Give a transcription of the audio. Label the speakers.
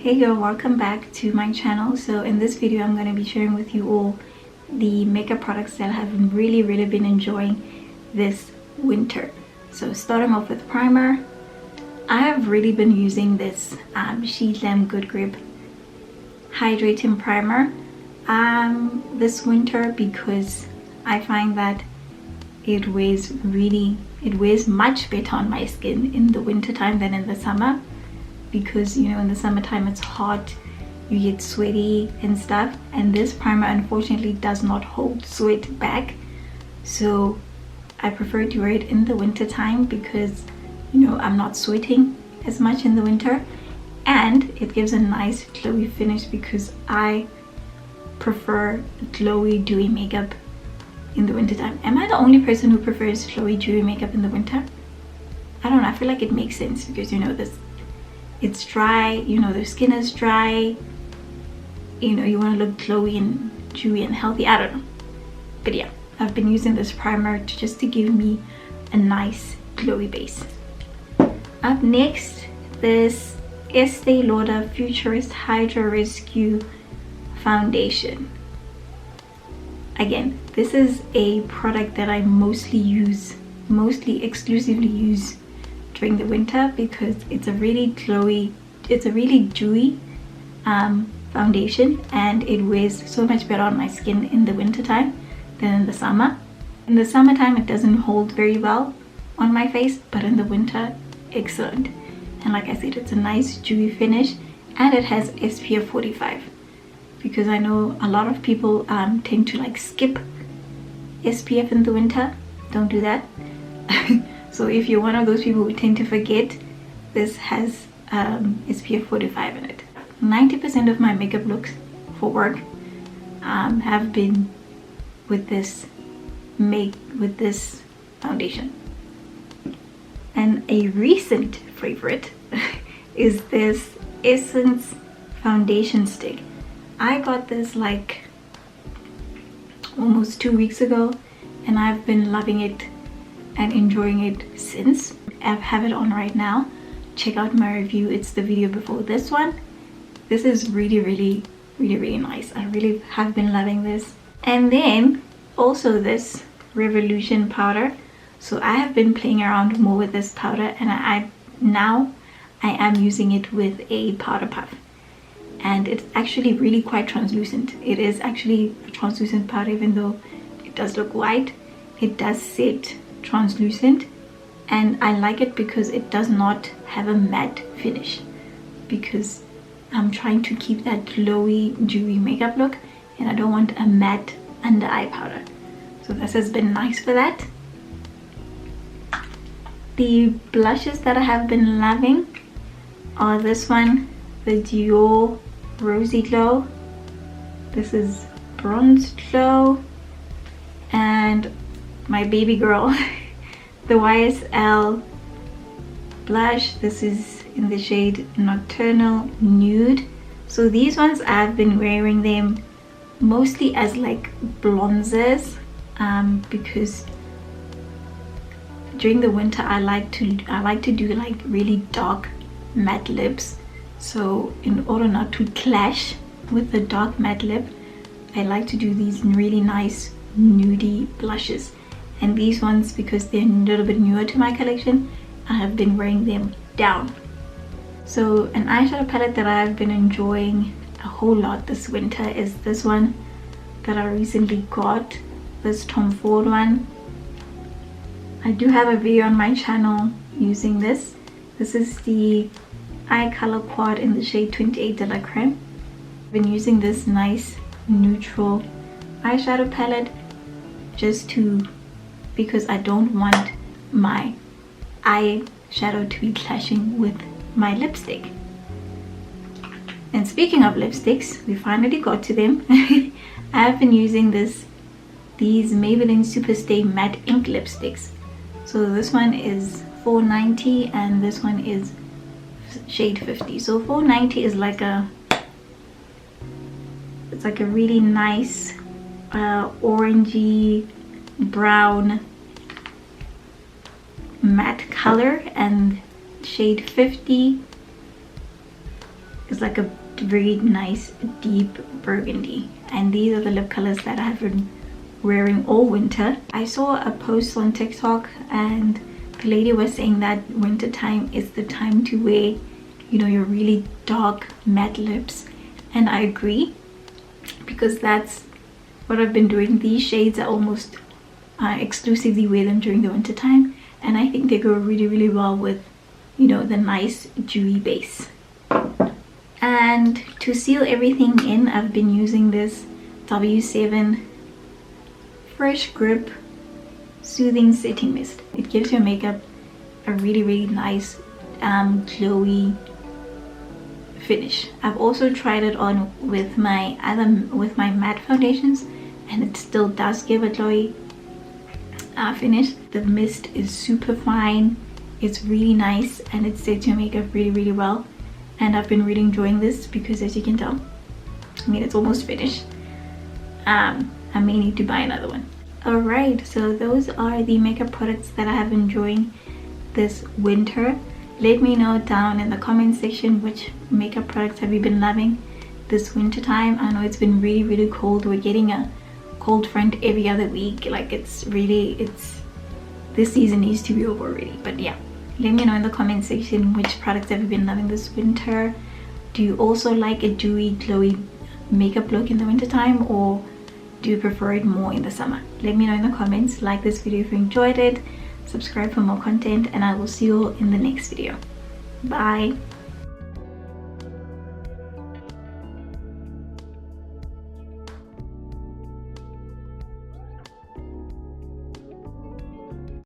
Speaker 1: Hey girl, welcome back to my channel. So in this video I'm going to be sharing with you all the makeup products that I have really been enjoying this winter. So starting off with primer, I have really been using this Sheglam Good Grip hydrating primer this winter because I find that it weighs much better on my skin in the winter time than in the summer, because you know in the summertime it's hot, you get sweaty and stuff, and this primer unfortunately does not hold sweat back. So I prefer to wear it in the winter time because you know I'm not sweating as much in the winter, and it gives a nice glowy finish because I prefer glowy dewy makeup in the winter time. Am I the only person who prefers glowy dewy makeup in the winter? I don't know, I feel like it makes sense because you know it's dry, you know, the skin is dry, you know, you want to look glowy and dewy and healthy. I don't know, but yeah, I've been using this primer just to give me a nice glowy base. Up next, this Estée Lauder Futurist Hydra Rescue Foundation. Again, this is a product that I mostly exclusively use during the winter because it's a really glowy, it's a really dewy foundation, and it wears so much better on my skin in the winter time than in the summer. In the summertime it doesn't hold very well on my face, but in the winter, excellent. And like I said, it's a nice dewy finish, and it has SPF 45 because I know a lot of people tend to like skip SPF in the winter. Don't do that. So if you're one of those people who tend to forget, this has SPF 45 in it. 90% of my makeup looks for work have been with this foundation. And a recent favorite is this Essence foundation stick. I got this like almost 2 weeks ago, and I've been loving it and enjoying it since. I have it on right now. Check out my review, it's the video before this one. This is really nice. I really have been loving this. And then also this Revolution powder. So I have been playing around more with this powder, and now I am using it with a powder puff, and it's actually really quite translucent. It is actually a translucent powder, even though it does look white. It does sit translucent, and I like it because it does not have a matte finish, because I'm trying to keep that glowy dewy makeup look and I don't want a matte under eye powder. So this has been nice for that. The blushes that I have been loving are this one, the Dior Rosy Glow. This is Bronze Glow, and my baby girl, the YSL blush. This is in the shade Nocturnal Nude. So these ones I've been wearing them mostly as like bronzers because during the winter I like to do like really dark matte lips. So in order not to clash with the dark matte lip, I like to do these really nice nudie blushes. And these ones, because they're a little bit newer to my collection, I have been wearing them down. So an eyeshadow palette that I've been enjoying a whole lot this winter is this one that I recently got, this Tom Ford one. I do have a video on my channel using this. This is the Eye Color Quad in the shade 28 de la Creme. I've been using this nice neutral eyeshadow palette because I don't want my eyeshadow to be clashing with my lipstick. And speaking of lipsticks, we finally got to them. I have been using these Maybelline Superstay Matte Ink lipsticks. So this one is $4.90 and this one is shade 50. So $4.90 is like it's like a really nice orangey brown matte color, and shade 50 is like a very nice deep burgundy, and these are the lip colors that I have been wearing all winter. I saw a post on TikTok and the lady was saying that winter time is the time to wear, you know, your really dark matte lips, and I agree, because that's what I've been doing. These shades are almost exclusively wear them during the winter time, and I think they go really well with, you know, the nice dewy base. And to seal everything in, I've been using this W7 Fresh Grip Soothing Setting Mist. It gives your makeup a really nice glowy finish. I've also tried it on with my matte foundations, and it still does give a glowy finish. The mist is super fine, it's really nice, and it sets your makeup really well. And I've been really enjoying this because, as you can tell, I mean, it's almost finished. I may need to buy another one. Alright, so those are the makeup products that I have been enjoying this winter. Let me know down in the comment section which makeup products have you been loving this winter time. I know it's been really cold. We're getting a cold front every other week. Like, this season needs to be over already. But yeah, let me know in the comment section which products have you been loving this winter. Do you also like a dewy glowy makeup look in the winter time, or do you prefer it more in the summer? Let me know in the comments. Like this video if you enjoyed it, subscribe for more content, and I will see you all in the next video. Bye.